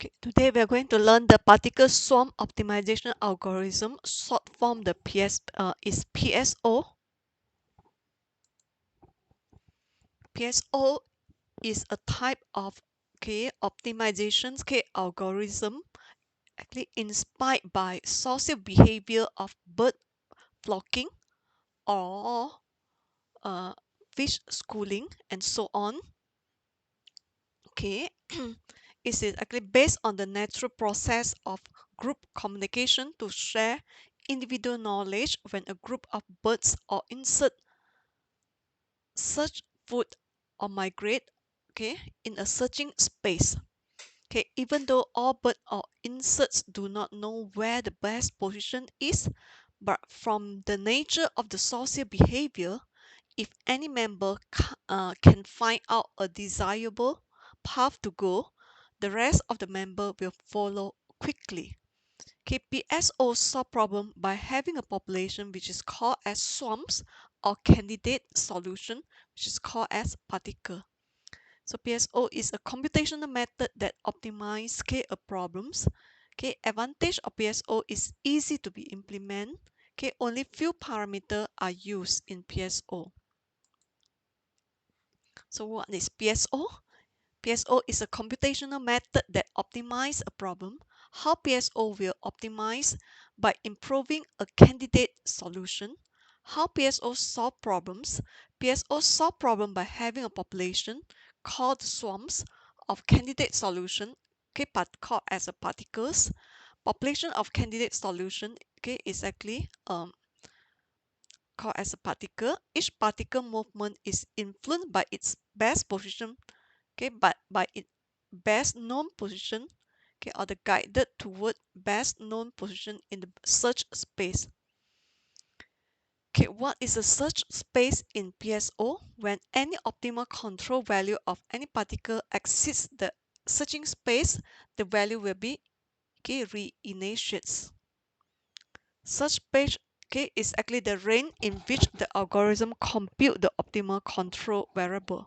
Okay, today we are going to learn the particle swarm optimization algorithm. Short form the is PSO. PSO is a type of optimization algorithm actually inspired by social behavior of bird flocking or fish schooling and so on. Okay, it is actually based on the natural process of group communication to share individual knowledge when a group of birds or insects search food or migrate in a searching space. Even though all birds or insects do not know where the best position is, but from the nature of the social behavior, if any member can find out a desirable path to go, the rest of the member will follow quickly. KPSO solve problem by having a population which is called as swarms or candidate solution, which is called as particle. So PSO is a computational method that optimizes problems. Advantage of PSO is easy to be implemented. Only few parameters are used in PSO. So what is PSO? PSO is a computational method that optimizes a problem. How PSO will optimize? By improving a candidate solution. How PSO solve problems? PSO solve problem by having a population called swarms of candidate solution, but called as a particles. Population of candidate solution is actually called as a particle. Each particle movement is influenced by its best position, but by its best known position, or the guided toward best known position in the search space. What is a search space in PSO? When any optimal control value of any particle exceeds the searching space, the value will be reinitiates. Search space is actually the range in which the algorithm compute the optimal control variable.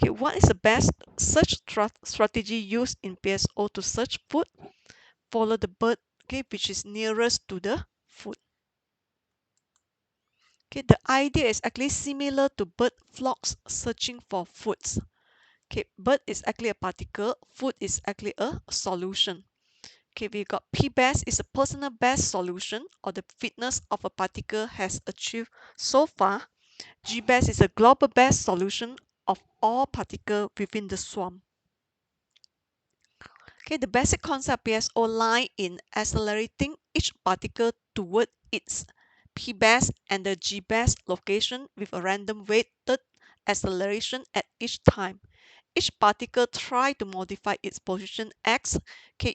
What is the best search strategy used in PSO to search food? Follow the bird which is nearest to the food. The idea is actually similar to bird flocks searching for foods. Bird is actually a particle, food is actually a solution. We got P best is a personal best solution or the fitness of a particle has achieved so far. G best is a global best solution of all particles within the swarm. The basic concept PSO lie in accelerating each particle toward its P-best and the G-best location with a random weighted acceleration at each time. Each particle try to modify its position x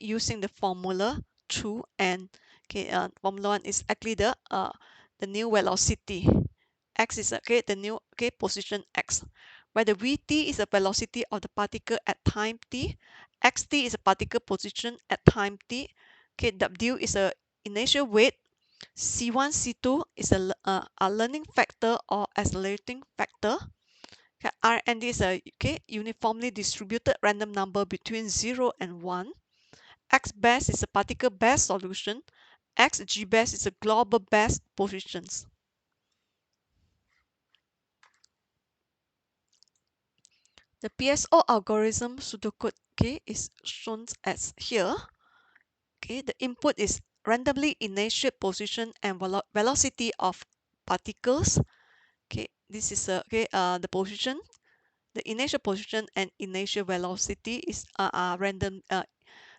using the formula 2 and formula 1 is actually the new velocity. X is the new position x, where the vt is the velocity of the particle at time t, xt is a particle position at time t, w is a initial weight, c1 c2 is a learning factor or accelerating factor, rnd is a uniformly distributed random number between 0 and 1, x best is a particle best solution, x g best is a global best positions. The PSO algorithm pseudocode is shown as here. The input is randomly initiate position and velocity of particles. This is the position. The initial position and initial velocity is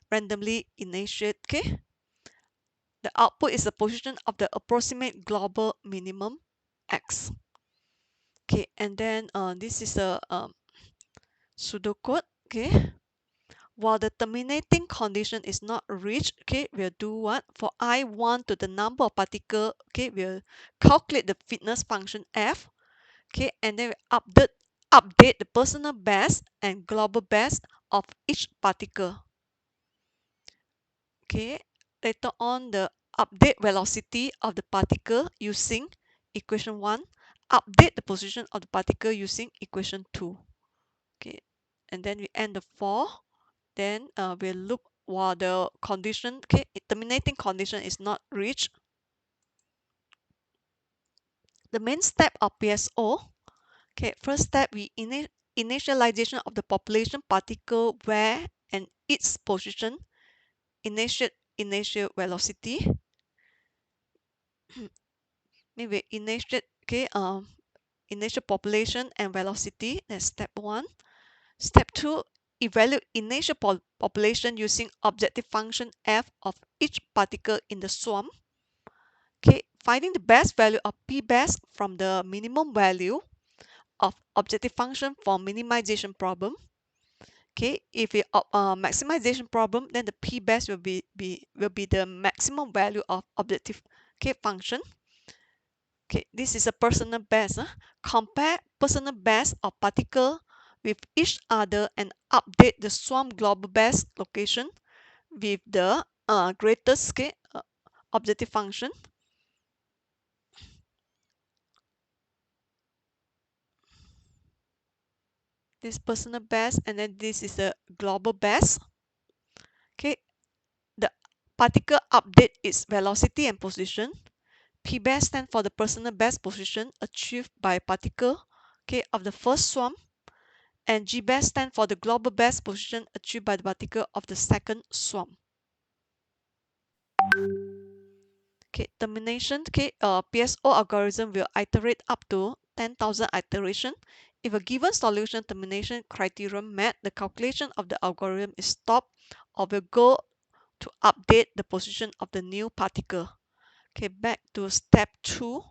randomly initiate. The output is the position of the approximate global minimum x. And then this is a pseudocode. While the terminating condition is not reached, we'll do what? For I1 to the number of particles, we'll calculate the fitness function f, and then we update the personal best and global best of each particle. Later on, the update velocity of the particle using equation 1, update the position of the particle using equation 2. And then we end the for. Then we'll loop while the condition, okay, terminating condition is not reached. The main step of PSO, okay, first step, we initialization of the population particle where and its position, initial velocity. Maybe initial population and velocity. That's step 1. Step 2, evaluate initial population using objective function f of each particle in the swarm. Okay, finding the best value of p best from the minimum value of objective function for minimization problem. Okay, if it maximization problem, then the p best will be the maximum value of objective, okay, function. Okay, this is a personal best. Compare personal best of particle with each other and update the swarm global best location with the greatest, okay, objective function. This personal best, and then this is the global best. Okay, the particle update its velocity and position. P best stands for the personal best position achieved by particle, okay, of the first swarm, and G best stands for the global best position achieved by the particle of the second swarm. Okay, termination. Okay, PSO algorithm will iterate up to 10,000 iteration. If a given solution termination criterion met, the calculation of the algorithm is stopped or will go to update the position of the new particle. Okay, back to step 2.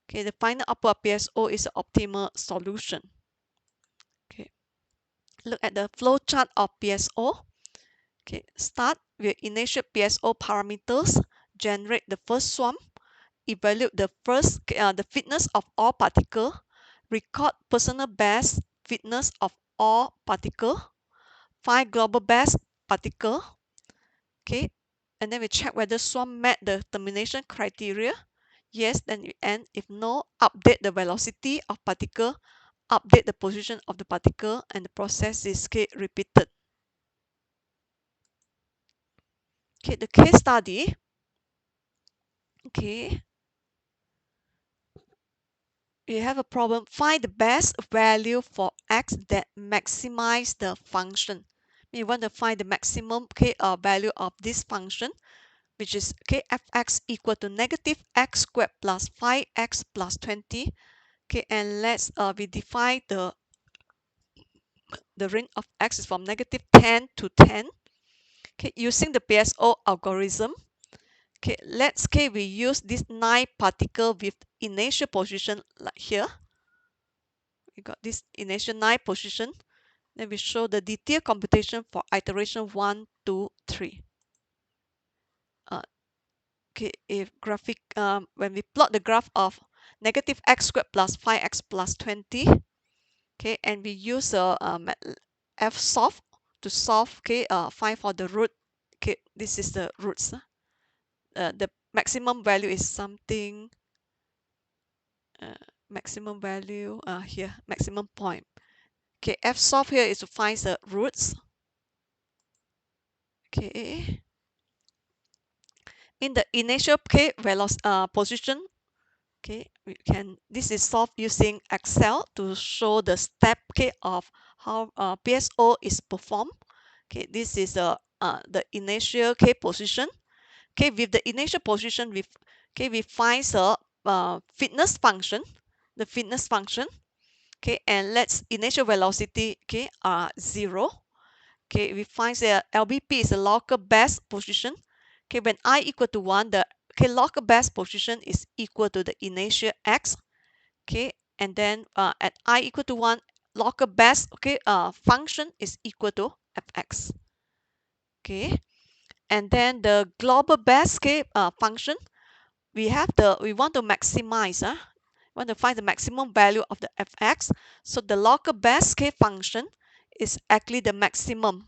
Okay, the final output of PSO is the optimal solution. Okay, look at the flow chart of PSO. Okay, start with initial PSO parameters, generate the first swarm, evaluate the fitness of all particle, record personal best fitness of all particle, find global best particle. Okay, and then we check whether swarm met the termination criteria. Yes, then you end. If no, update the velocity of particle, update the position of the particle, and the process is repeated. Okay, the case study. Okay, we have a problem. Find the best value for x that maximize the function. We want to find the maximum value of this function, which is fx equal to negative x squared plus 5x plus 20. Okay, and let's we define the range of x is from negative 10 to 10. Okay, using the PSO algorithm. Okay, we use this 9 particle with initial position like here. We got this initial 9 position. Then we show the detailed computation for iteration 1, 2, 3. Okay, if graphic when we plot the graph of negative x squared plus 5x plus 20, okay, and we use fsolve to solve, okay, find for the root. Okay, this is the roots. The maximum value is something maximum value here, maximum point. Okay, fsolve here is to find the roots. Okay, in the initial position. Okay, we can, this is solved using Excel to show the step of how PSO is performed. Okay, this is the initial position. Okay, with the initial position, we find the fitness function, the fitness function. Okay, and let's initial velocity 0. Okay, we find the LBP is the local best position. Okay, when I equal to 1, the local best position is equal to the initial x. Okay, and then at I equal to 1, local best function is equal to fx. Okay, and then the global best function, we want to maximize want to find the maximum value of the fx. So the local best function is actually the maximum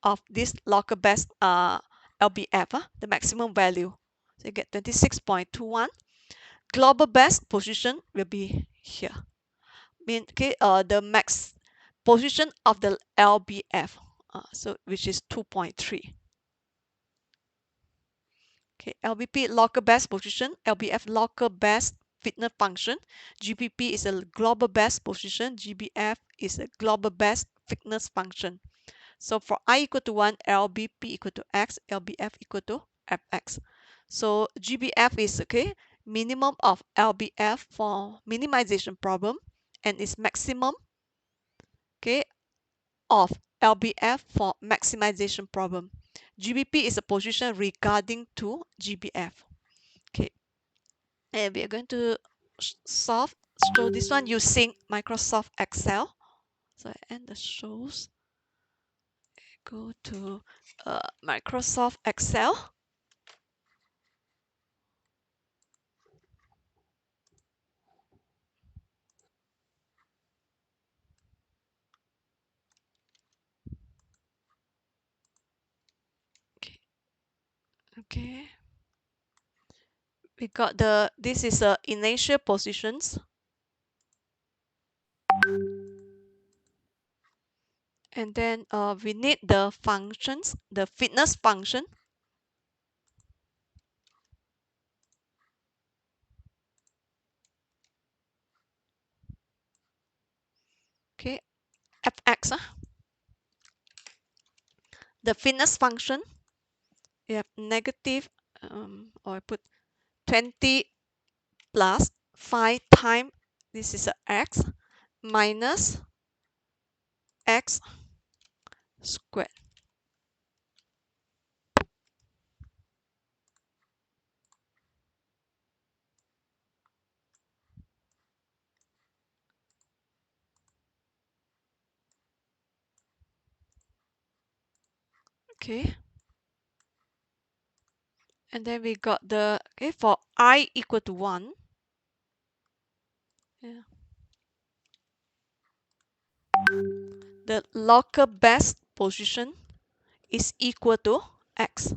of this local best LBF, the maximum value. So you get 26.21. Global best position will be here. The max position of the LBF. so which is 2.3. Okay, LBP local best position, LBF local best fitness function, GBP is a global best position, GBF is a global best fitness function. So for I equal to 1, LBP equal to X, LBF equal to Fx. So GBF is okay, minimum of LBF for minimization problem, and is maximum, okay, of LBF for maximization problem. GBP is a position regarding to GBF. Okay, and we are going to solve. So this one using Microsoft Excel. So I end the shows. Go to Microsoft Excel. Okay, okay. We got this is initial positions, and then we need the functions, the fitness function. Okay, Fx, the fitness function. We have negative, or I put 20 plus 5 times, this is a x, minus x squared. Okay, and then we got the, okay, for I equal to 1, yeah, the local best position is equal to x,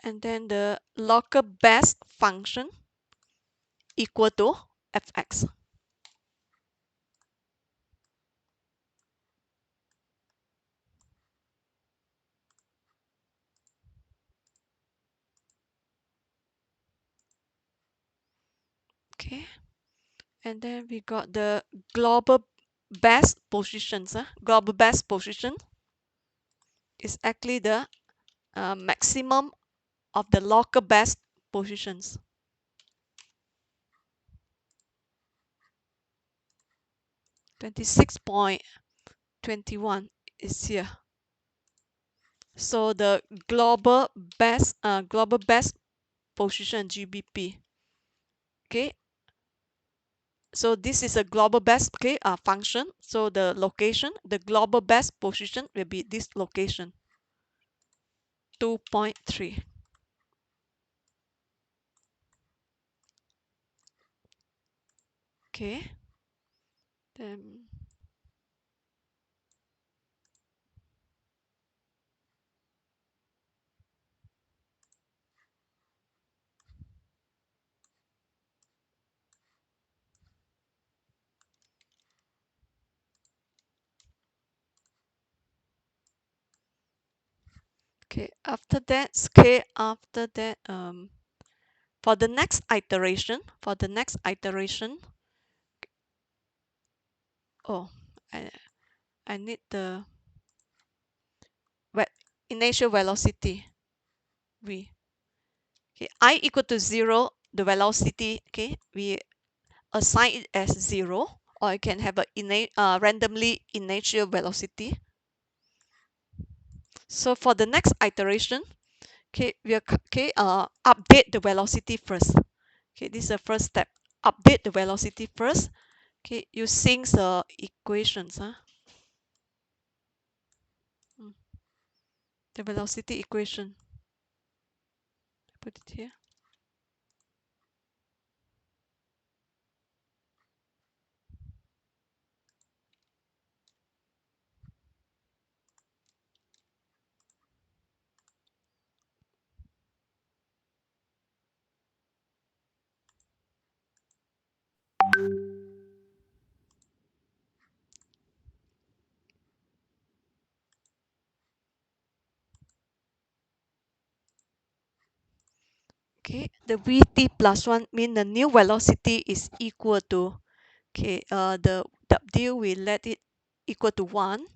and then the local best function equal to fx. Okay, and then we got the global best positions. Global best position is actually the maximum of the local best positions. (26.21) is here. So the global best position GBP. Okay, so this is a global best, okay, function. So the location, the global best position will be this location, 2.3. Okay, then okay, after that, okay, after that, for the next iteration, oh, I need the initial velocity v. Okay, I equal to 0, the velocity, okay, we assign it as 0, or I can have a randomly initial velocity. So for the next iteration, okay, we are update the velocity first. Okay, this is the first step. Update the velocity first. Okay, using the equations. The velocity equation. Put it here. Okay, the vt plus 1 mean the new velocity is equal to, okay, the w we let it equal to 1.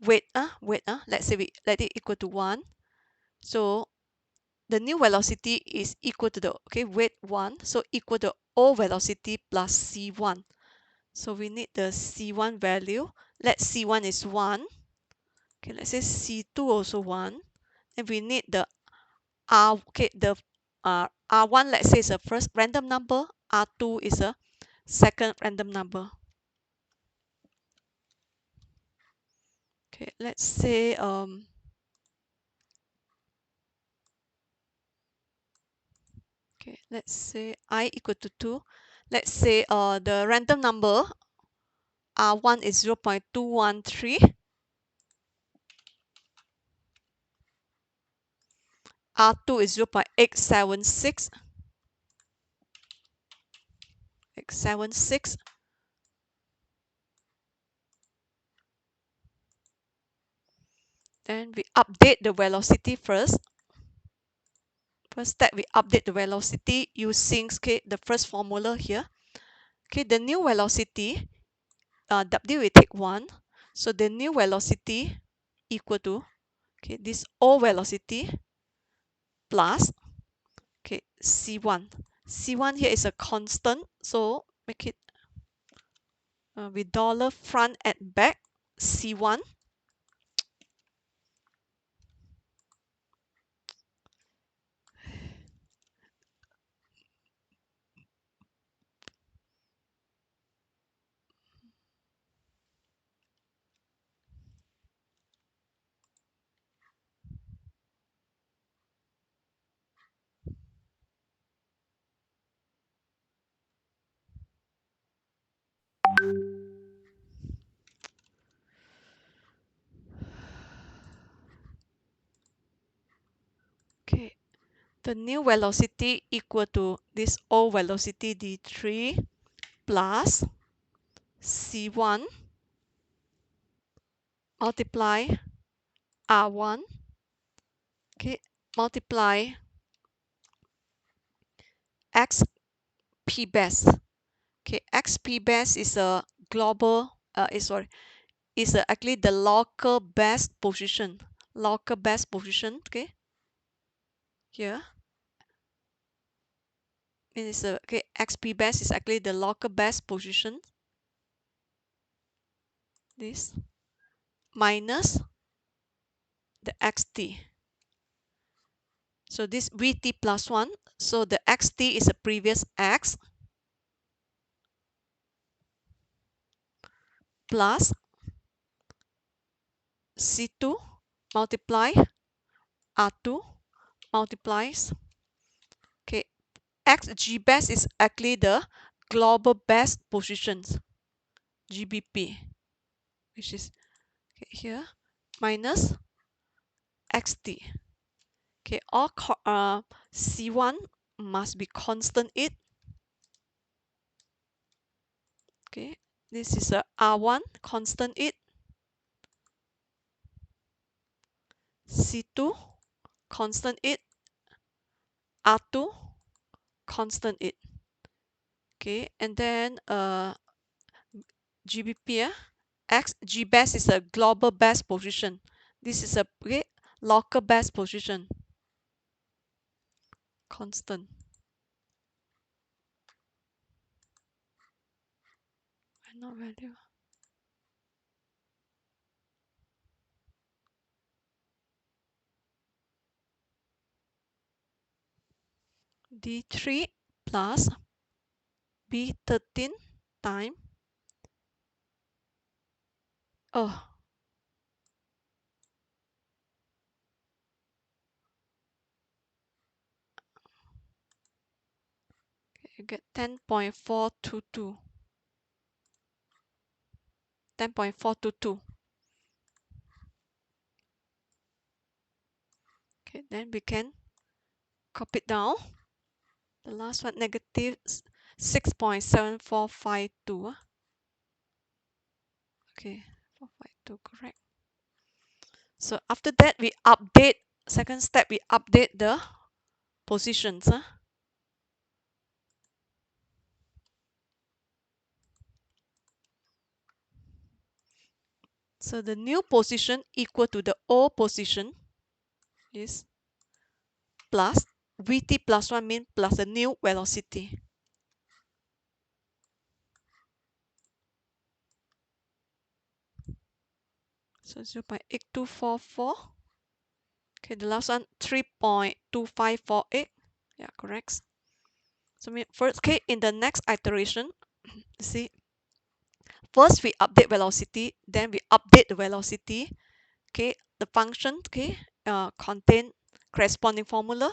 Let's say we let it equal to 1. So the new velocity is equal to the, okay, weight 1, so equal to o velocity plus c1. So we need the c1 value. Let c1 is 1. Okay, let's say c2 also 1. And we need the r, okay, the r1, let's say is a first random number, r2 is a second random number. Okay, let's say okay, let's say I equal to 2. Let's say the random number r1 is 0.213, r2 is 0.876, 876. Then we update the velocity first. First step, we update the velocity using, okay, the first formula here. Okay, the new velocity, w we take 1. So the new velocity equal to, okay, this o velocity plus, okay, c1. c1 here is a constant, so make it with dollar front and back c1. Okay, the new velocity equal to this o velocity d3 plus c1 multiply r1, okay, multiply x p best. Okay, x p best is a global is actually the local best position, okay, here it is a, okay, x p best is actually the local best position, this minus the xt. So this vt plus 1, so the xt is a previous x plus c2 multiply r2 multiplies, okay, x g best is actually the global best positions, gbp, which is, okay, here minus xt. Okay, all c1 must be constant it. Okay, this is a r1 constant it, c2 constant it, r2 constant it. Okay, and then gbp, x g best is a global best position. This is a, okay, local best position, constant. Not value. D3 plus B13 time, oh, you get 10.422. 10.422. Okay, then we can copy it down. The last one, negative 6.7452. Okay, 452, correct. So after that, we update, second step, we update the positions. So the new position equal to the old position is plus Vt plus 1 means plus the new velocity. So 0.8244. Okay, the last one 3.2548. Yeah, correct. So first, okay, in the next iteration, see, first we update velocity, then we update the velocity. Okay, the function, okay, contain corresponding formula.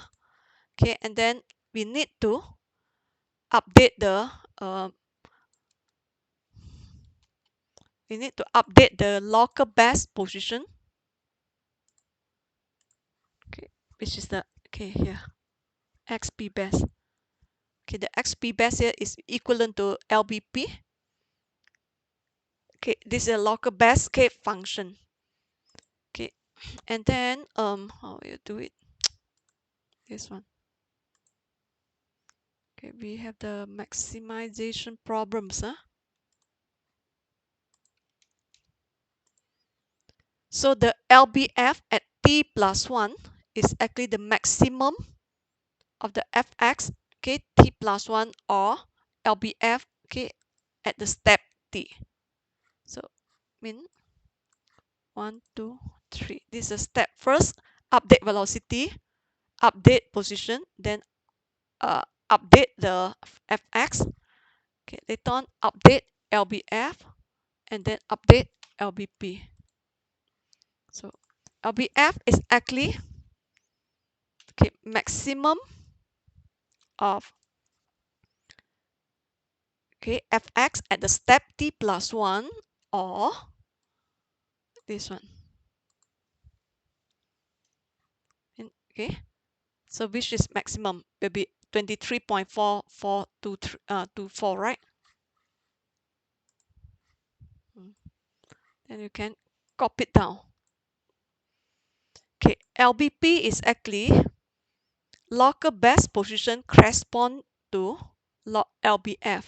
Okay, and then we need to update the local best position. Okay, which is the here xp best. Okay, the xp best here is equivalent to lbp. Okay, this is a local best case function. Okay, and then how you do it? This one. Okay, we have the maximization problems. So the LBF at t plus 1 is actually the maximum of the fx, okay, t plus 1 or LBF, okay, at the step t. So mean 1, 2, 3. This is a step. First, update velocity, update position, then update the fx. Okay, later on update LBF, and then update LBP. So LBF is actually okay maximum of okay fx at the step t plus 1 or this one. Okay, so which is maximum will be 23.4424, right? Then you can copy it down. Okay, LBP is actually local best position correspond to log LBF.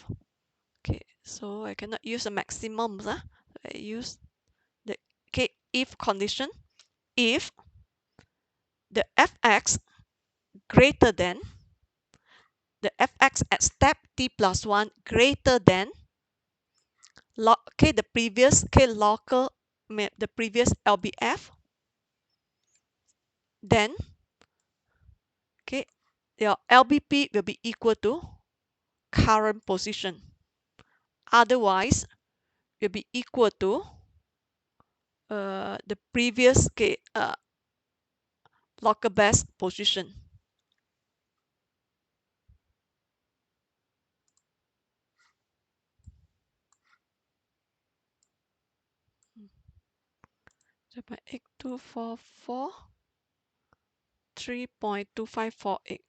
Okay, so I cannot use the maximum. I use the okay if condition. If the fx greater than the fx at step t plus 1 greater than okay the previous okay local the previous LBF, then okay your LBP will be equal to current position. Otherwise, will be equal to the previous okay, local best position. So by 8244 3.2548.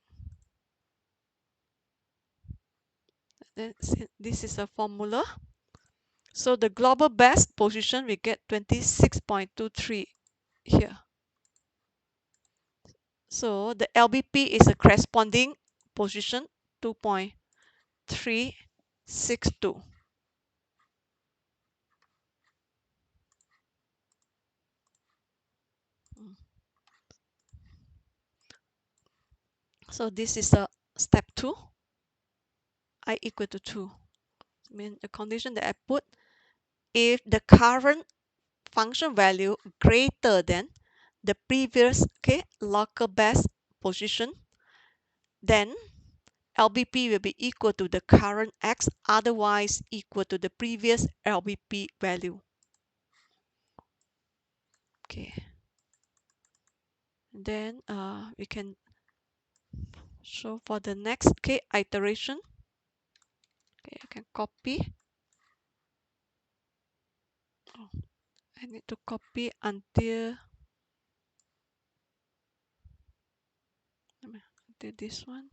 Then this is a formula. So the global best position we get 26.23 here. So the LBP is a corresponding position 2.362. So this is a step 2. I equal to 2. I mean the condition that I put, if the current function value greater than the previous okay local best position, then LBP will be equal to the current x, otherwise equal to the previous LBP value. Okay, then we can show for the next okay iteration. Okay, I can copy. Oh, I need to copy until this one.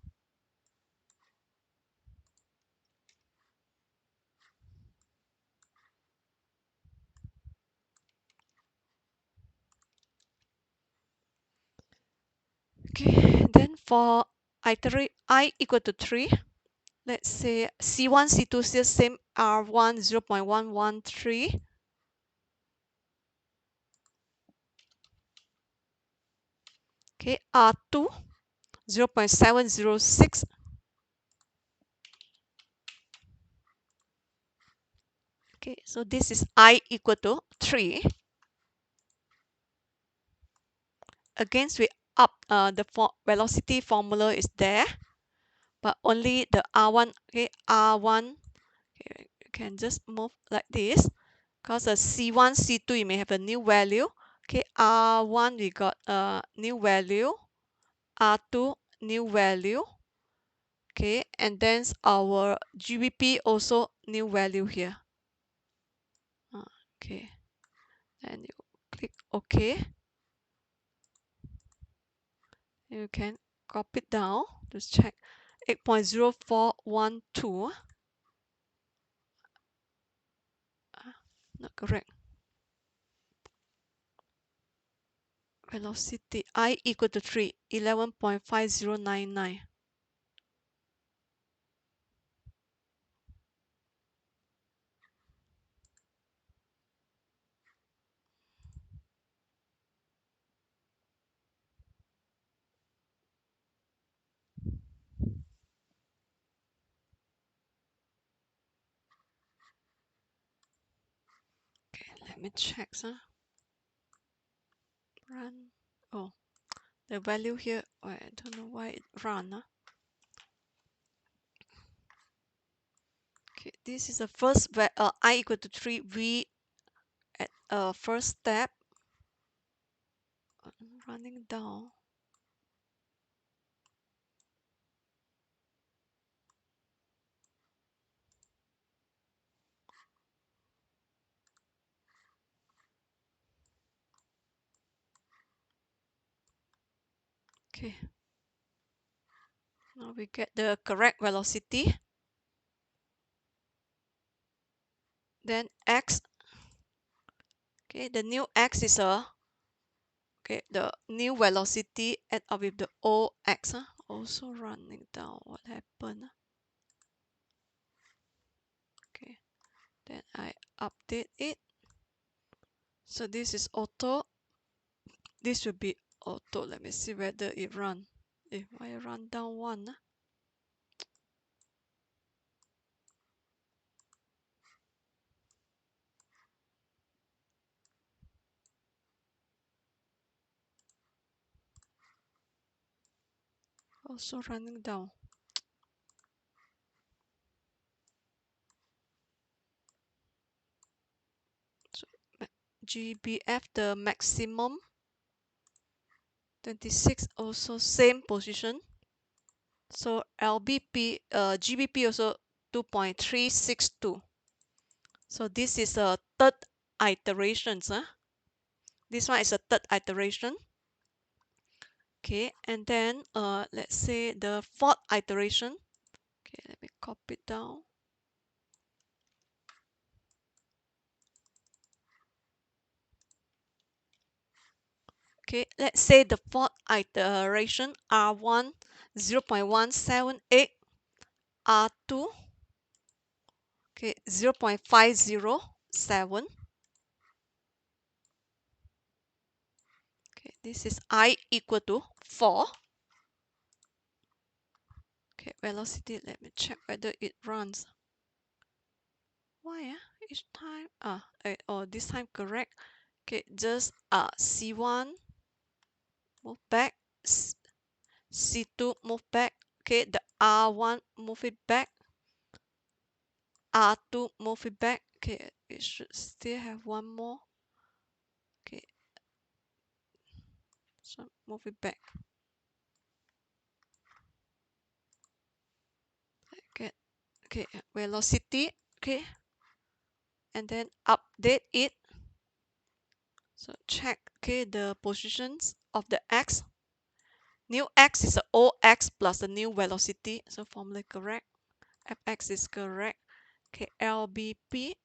Okay, then for iterate I equal to 3. Let's say C1, C2 still same, R1 0.113. Okay, R2 0.706. Okay, so this is I equal to 3. Against we up the velocity formula is there, but only the R1. Okay, R1. Okay, you can just move like this because the C1, C2 you may have a new value. Okay, R1 we got a new value, R2 new value. Okay, and then our GBP also new value here. Okay, and you click OK. You can copy it down to check 8.0412. Not correct. Velocity I equal to 3, 11.5099. Okay, let me check. Run. Oh, the value here, I don't know why it run. Okay, this is the first I equal to 3, V at first step. Running down. Okay. Now we get the correct velocity. Then X. Okay, the new X is okay, the new velocity add up with the old X. Also running down. What happened? Okay, then I update it. So this is auto. This will be auto. Let me see whether it run. If I run down one. Also running down. So GBF the maximum 26 also same position. So LBP GBP also 2.362. So this is a third iteration. This one is a third iteration. Okay, and then let's say the fourth iteration. Okay, let me copy it down. Okay, let's say the fourth iteration R1 0.178, R2 okay 0.507. Okay, this is I equal to 4. Okay, velocity, let me check whether it runs. Why each time oh, this time correct. Okay, just C1 move back, C2 move back. Okay, the R1 move it back, R2 move it back. Okay, it should still have one more. Okay, so move it back. Okay, velocity. Okay, and then update it. So check okay the positions of the X. New X is the old X plus the new velocity. So formula correct. Fx is correct. Okay, LBP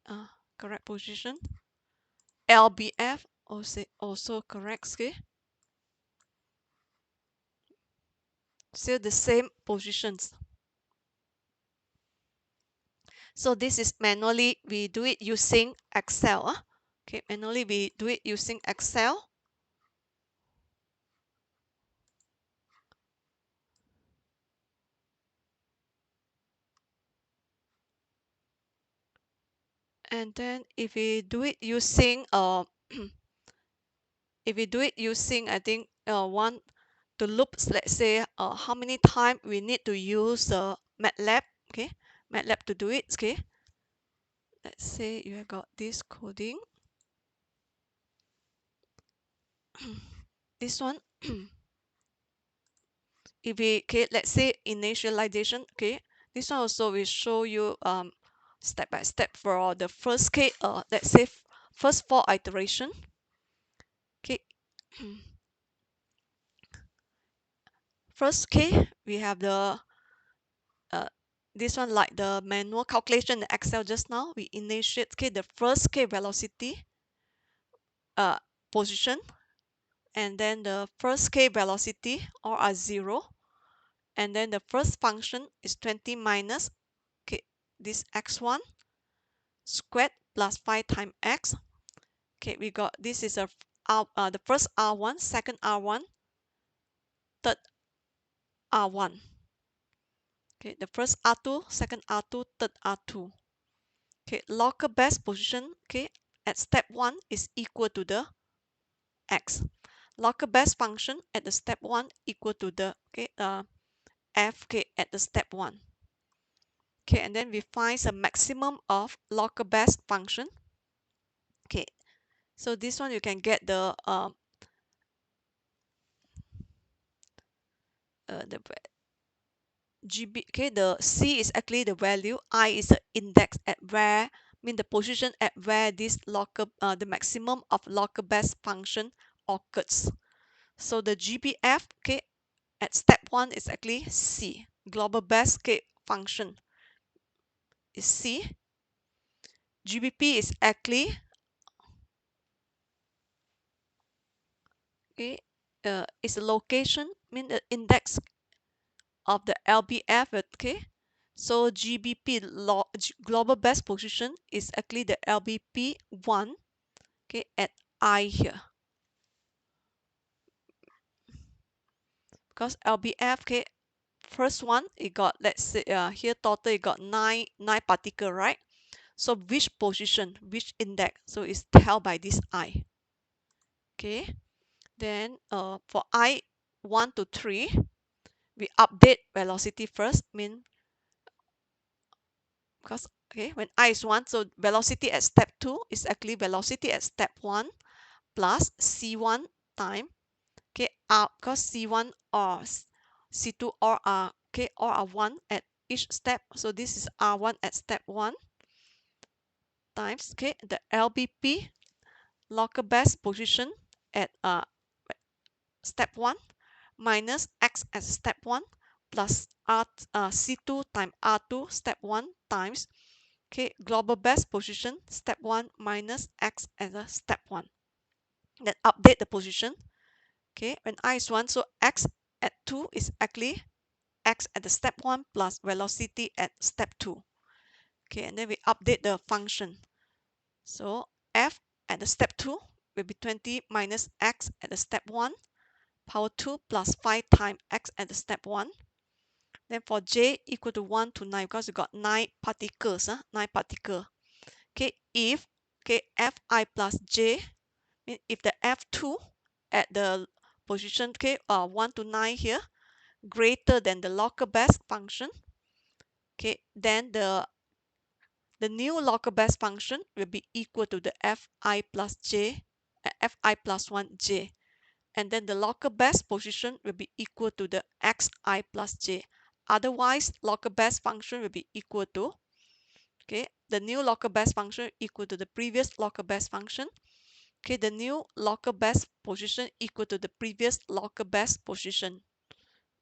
correct position. LBF also correct. Okay. still the same positions. So this is manually we do it using Excel. Okay, manually we do it using Excel. And then if we do it using if we do it using, I think one to loop, let's say how many times we need to use Matlab. Okay, Matlab to do it. Okay, let's say you have got this coding. This one if we, okay, let's say initialization. Okay, this one also will show you step by step for the first case, let's say first 4 iteration. Okay, first case we have the this one like the manual calculation in Excel just now. We initiate, okay, the first k velocity position, and then the first k velocity all are 0, and then the first function is 20 minus, okay, this x1 squared plus 5 times x. Okay, we got this is the first R1, second R1, third R1. Okay, the first R2, second R2, third R2. Okay, local best position, okay, at step 1 is equal to the x. Local best function at the step 1 equal to the, okay, f, okay, at the step 1. Okay, and then we find the maximum of local best function. Okay, so this one you can get the GB. Okay, the C is actually the value, I is the index at where, mean the position at where this local the maximum of local best function occurs. So the GBF, okay, at step 1 is actually C. Global best, okay, function is C. GBP is actually, okay, is a location, mean the index of the LBF. Okay, so GBP global best position is actually the LBP 1, okay, at I here, because LBF, okay, first one it got, let's say here total it got nine particle, right? So which position, which index, so it's held by this I. Okay, then for I 1 to 3 we update velocity first, mean because, okay, when I is 1, so velocity at step 2 is actually velocity at step 1 plus C1 time, okay, because C1 or C2 or R, okay, or are 1 at each step, so this is R1 at step 1 times, okay, the LBP local best position at step 1 minus X at step 1 plus C2 times R2 step 1 times, okay, global best position step 1 minus X as a step 1. Then update the position. Okay, when I is 1, so X at 2 is actually X at the step 1 plus velocity at step 2. Okay, and then we update the function. So F at the step 2 will be 20 minus X at the step 1 power 2 plus 5 times X at the step 1. Then for J equal to 1 to 9, because you got 9 particles, 9 particles. Okay, if, okay, Fi plus J, if the F2 at the position, okay, 1 to 9 here greater than the local best function, okay, then the new local best function will be equal to the Fi plus J, Fi plus 1 J, and then the local best position will be equal to the Xi plus J. Otherwise, local best function will be equal to, okay, the new local best function equal to the previous local best function. Okay, the new local best position equal to the previous local best position.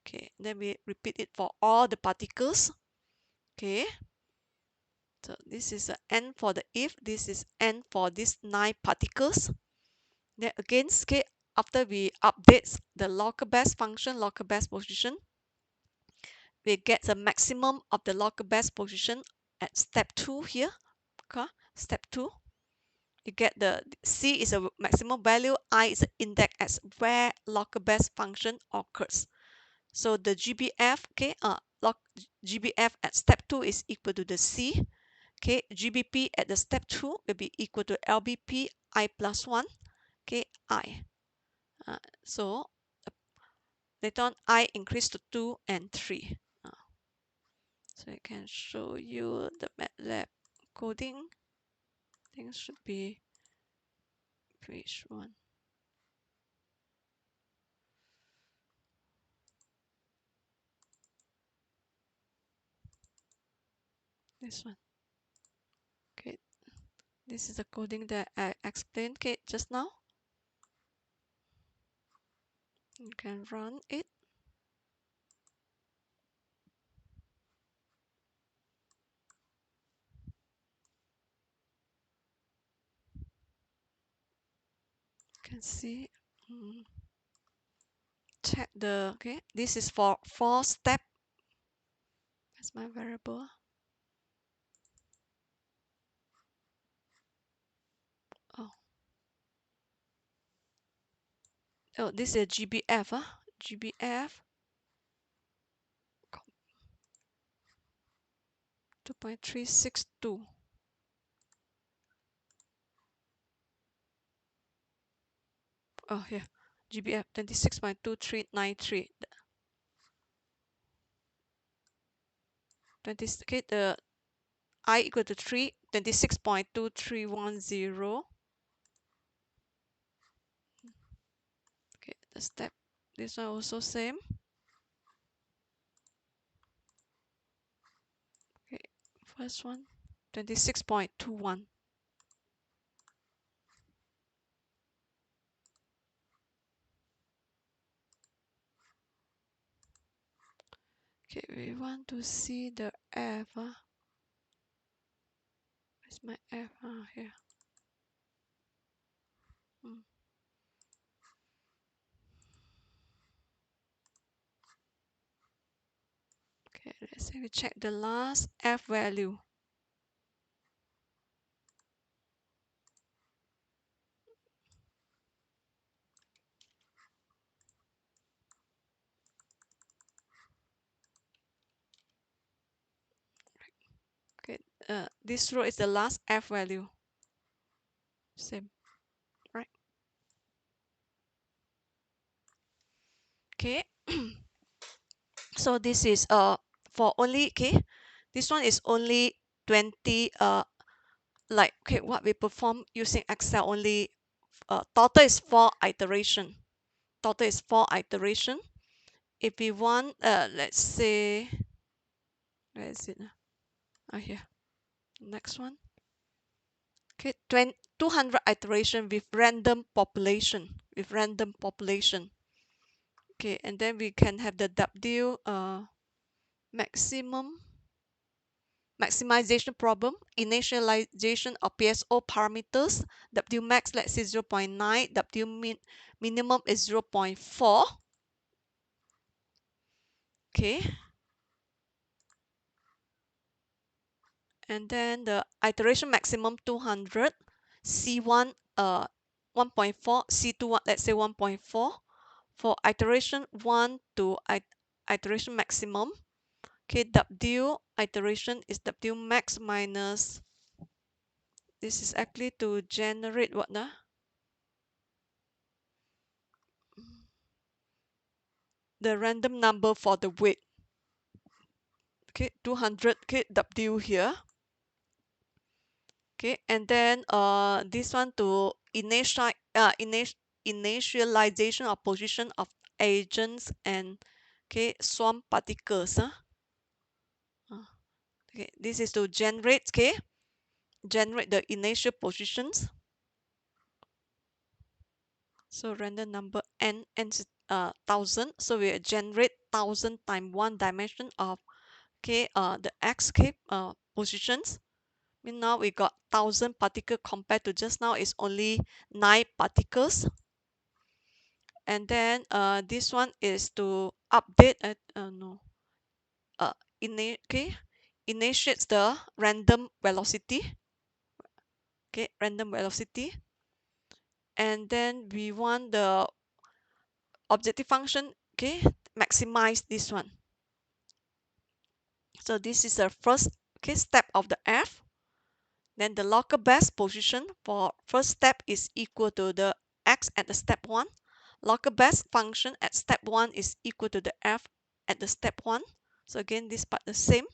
Okay, then we repeat it for all the particles. Okay, so this is the n for the if, this is n for these 9 particles. Then again, okay, after we update the local best function, local best position, we get the maximum of the local best position at step 2 here. Okay, step 2. You get the C is a maximum value, I is an index as where local best function occurs. So the GBF, okay, GBF at step 2 is equal to the C. Okay, GBP at the step 2 will be equal to LBP I plus 1. Okay, I. So later on, I increase to 2 and 3. So I can show you the Matlab coding. Things should be page 1. This one. Okay, this is the coding that I explained, okay, just now. You can run it. You can see. Check the, okay, this is for 4-step. That's my variable. Oh, this is GBF. GBF 2.362. Oh, here. GBF 26.2393. 20, okay, the I equal to 3, 26.2310. Okay, the step. This one also same. Okay, first one, 26.21. Okay, we want to see the F. Where's my F? Here. Okay, let's say we check the last F value. Okay, this row is the last F value. Same, right? Okay. So this is for only, okay, this one is only 20 like, okay, what we perform using Excel only, total is 4 iteration. Total is 4 iteration. If we want, let's say, where is it? Here, next one. Okay, 200 iteration with random population, okay, and then we can have the W maximization problem, initialization of PSO parameters. W max, let's say 0.9, W minimum is 0.4. Okay, and then the iteration maximum 200, C1 1.4, C2 let's say 1.4. For iteration 1 to iteration maximum, okay, W iteration is W max minus, this is actually to generate what now? The random number for the weight. Okay, 200, okay, W here. Okay, and then this one to initialization of position of agents and, okay, swarm particles. Okay, this is to generate, okay, generate the initial positions. So random number n is 1000. So we generate 1000 times one dimension of, okay, the x, okay, positions. Now we got 1000 particles compared to just now is only 9 particles. And then this one is to update no initiates the random velocity. Okay, random velocity. And then we want the objective function, okay, maximize this one. So this is the first, okay, step of the f. Then the local best position for first step is equal to the x at the step 1. Local best function at step 1 is equal to the f at the step 1. So again, this part the same.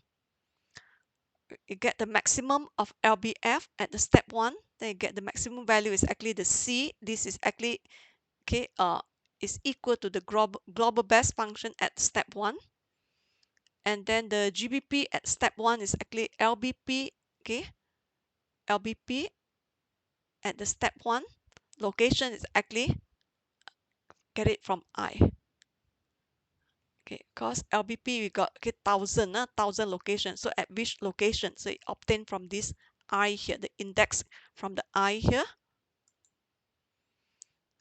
You get the maximum of LBF at the step 1. Then you get the maximum value is actually the C. This is actually, okay, is equal to the global best function at step 1. And then the GBP at step 1 is actually LBP, okay, LBP at the step 1. Location is actually get it from I. Okay, because LBP we got, okay, 1000 location. So at which location? So it obtained from this I here, the index from the I here.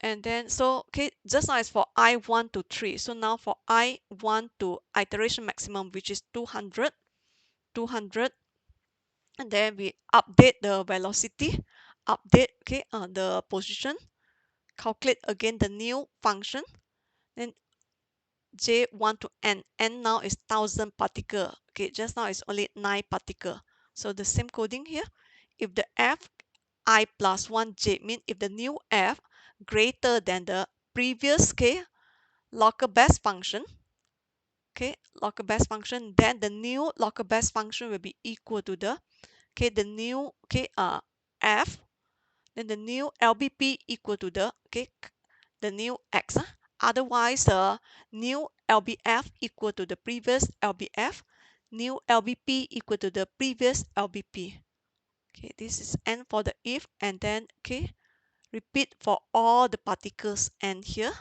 And then, so, okay, just now it's for I1 to 3. So now for I1 to iteration maximum, which is 200, and then we update the velocity, update, okay, the position, calculate again the new function, then J1 to n now is 1000 particle. Okay, just now it's only 9 particle. So the same coding here. If the f I plus 1 j means if the new f greater than the previous, okay, local best function, okay, local best function, then the new local best function will be equal to the, okay, the new, okay, f, then the new LBP equal to the, okay, the new x. Otherwise, the new LBF equal to the previous LBF, new LBP equal to the previous LBP. Okay, this is n for the if, and then, okay, repeat for all the particles n here.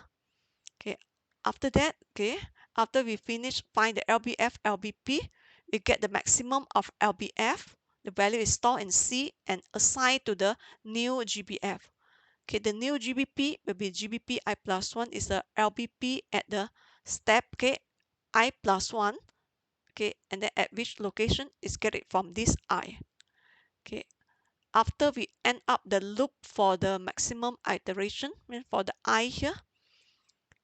Okay, after that, okay, after we finish find the LBF, LBP, we get the maximum of LBF. The value is stored in C and assigned to the new GBF. Okay, the new GBP will be GBP I plus 1 is the LBP at the step, okay, I plus 1. Okay, and then at which location is get it from this I. Okay, after we end up the loop for the maximum iteration, for the I here.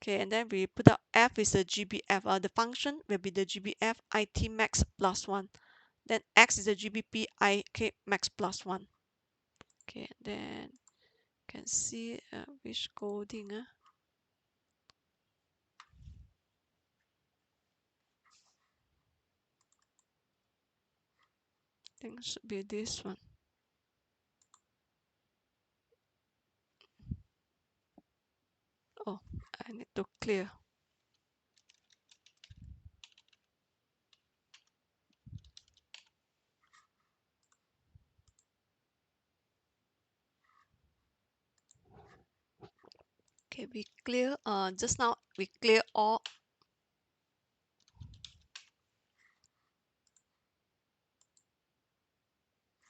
Okay, and then we put up f is the GBF. The function will be the GBF IT max plus 1. Then x is the GBP IK max plus 1. Okay, then can see which coding. I think should be this one. Oh, I need to clear. Okay, we clear. Just now we clear all.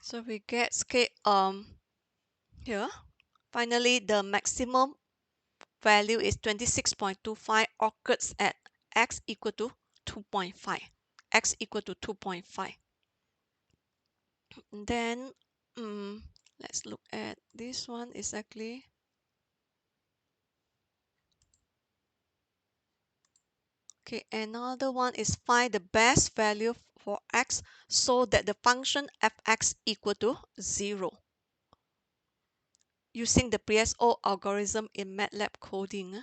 So we get, okay, here. Finally, the maximum value is 26.25 occurs at x equal to 2.5. X equal to 2.5. Then let's look at this one exactly. Okay, another one is find the best value for x so that the function fx equal to 0. Using the PSO algorithm in Matlab coding.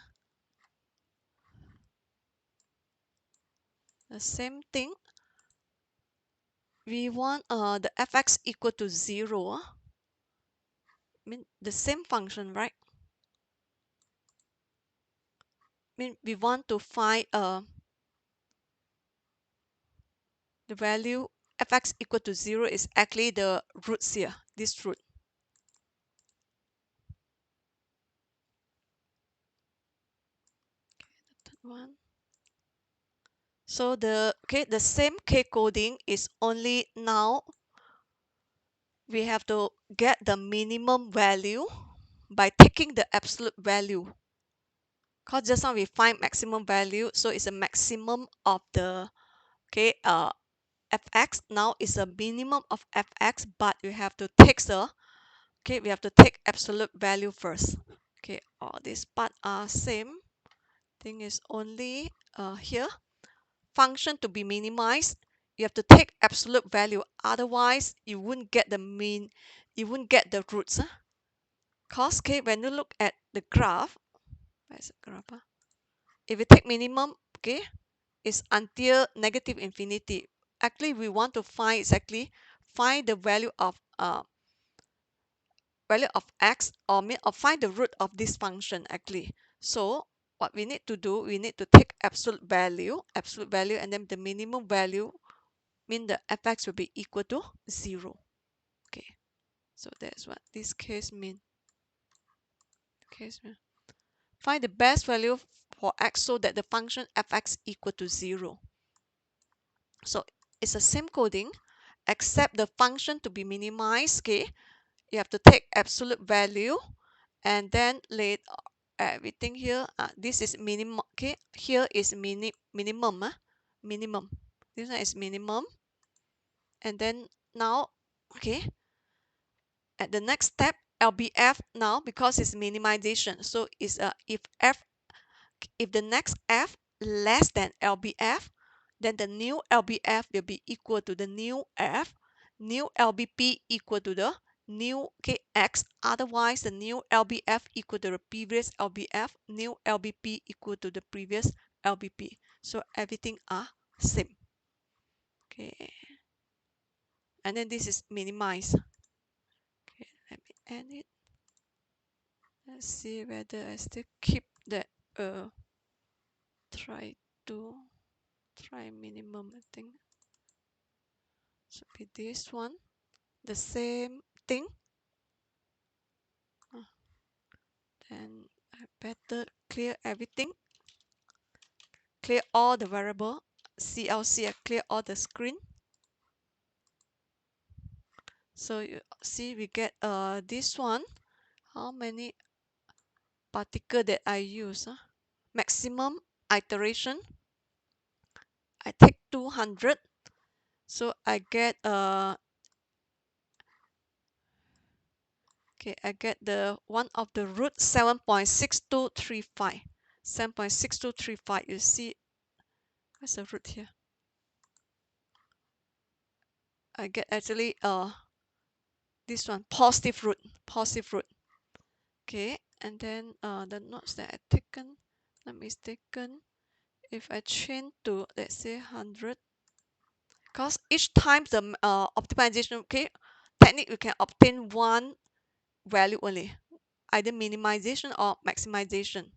The same thing. We want the fx equal to 0. Mean the same function, right? Mean we want to find the value fx equal to 0 is actually the roots here, this root. Okay, the third one. So the, okay, the same K coding is only now we have to get the minimum value by taking the absolute value. Because just now we find maximum value, so it's a maximum of the, okay, fx. Now is a minimum of fx, but we have to take the, okay, we have to take absolute value first. Okay, all these part are same. Thing is only here, function to be minimized, you have to take absolute value, otherwise you wouldn't get the mean, you wouldn't get the roots. Cause, okay, when you look at the graph, where's the graph? If you take minimum, okay, is until negative infinity. Actually, we want to find exactly, find the value of x, or find the root of this function actually. So what we need to do, we need to take absolute value, and then the minimum value mean the fx will be equal to 0. Okay, so that's what this case mean. Find the best value for x so that the function fx equal to 0. So it's the same coding, except the function to be minimized. Okay, you have to take absolute value, and then let everything here. This is minimum. Okay, here is minimum. Minimum. This one is minimum, and then now, okay, at the next step, LBF now, because it's minimization, so it's if the next f less than LBF, then the new LBF will be equal to the new f, new LBP equal to the new x, otherwise the new LBF equal to the previous LBF, new LBP equal to the previous LBP. So everything are same. Okay, and then this is minimized. Okay, let me end it. Let's see whether I still keep that try minimum. I think should be this one, the same thing. Then I better clear everything, clear all the variable. CLC, I clear all the screen. So you see we get this one, how many particle that I use. Maximum iteration, I take 200, so I get okay, I get the one of the root 7.6235. 7.6235. You see, what's the root here? I get actually this one, positive root. Okay, and then the notes that I taken, not mistaken, if I change to, let's say, 100, because each time the optimization, okay, technique, you can obtain one value only, either minimization or maximization.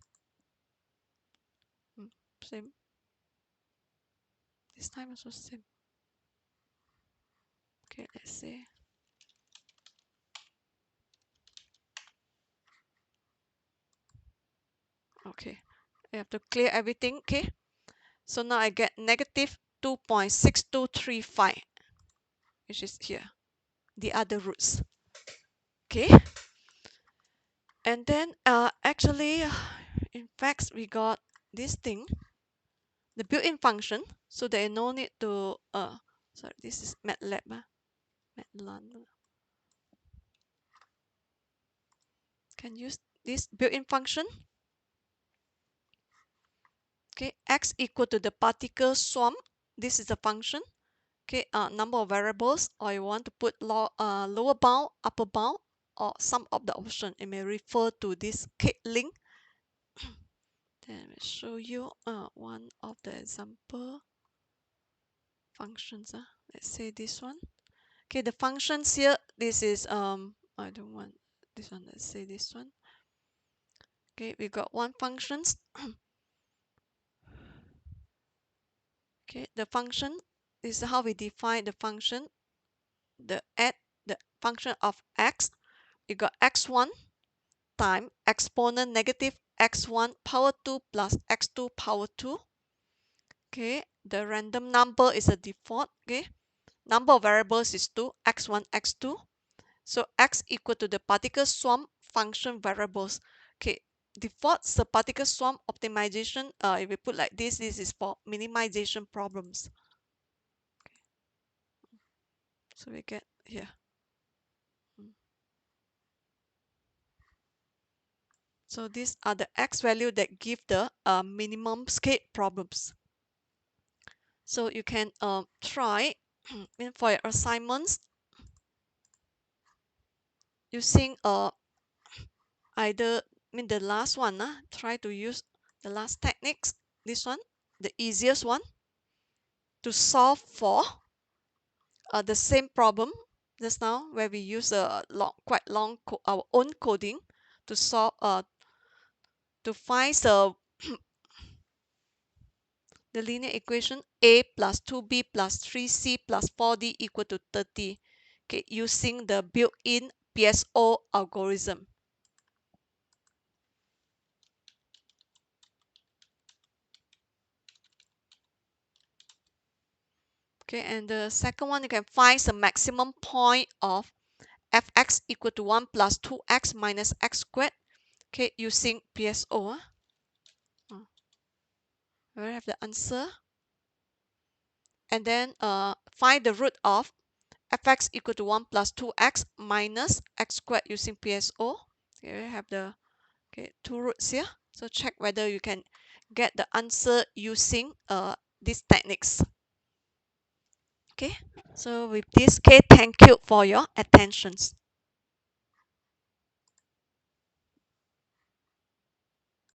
Same. This time also same. Okay, let's see. Okay, I have to clear everything. Okay, so now I get negative 2.6235, which is here, the other roots. Okay, and then actually, in fact, we got this thing, the built-in function, so there is no need to sorry, this is Matlab. Matlab can use this built-in function. Okay, x equal to the particle sum. This is the function. Okay, number of variables, or you want to put lower bound, upper bound, or some of the option. It may refer to this link. Then I will show you one of the example functions. Let's say this one. Okay, the functions here, this is I don't want this one. Let's say this one. Okay, we got one functions. Okay, the function, this is how we define the function. The function of x, we got x1 time exponent negative x1 power 2 plus x2 power 2. Okay, the random number is a default. Okay, number of variables is 2, x1, x2. So x equal to the particle sum function variables. Okay, default the particle sum optimization. If we put like this is for minimization problems. So we get here. So these are the x value that give the minimum scale problems. So you can try for your assignments using either the last one. Try to use the last techniques. This one, the easiest one, to solve for the same problem just now, where we use a quite long our own coding to solve to find the linear equation a plus 2b plus 3c plus 4d equal to 30, okay, using the built-in PSO algorithm. Okay, and the second one, you can find the maximum point of fx equal to 1 plus 2x minus x squared, okay, using PSO. We have the answer. And then find the root of fx equal to 1 plus 2x minus x squared using PSO. Here we have the two roots here. So check whether you can get the answer using these techniques. Okay, so with this, thank you for your attention.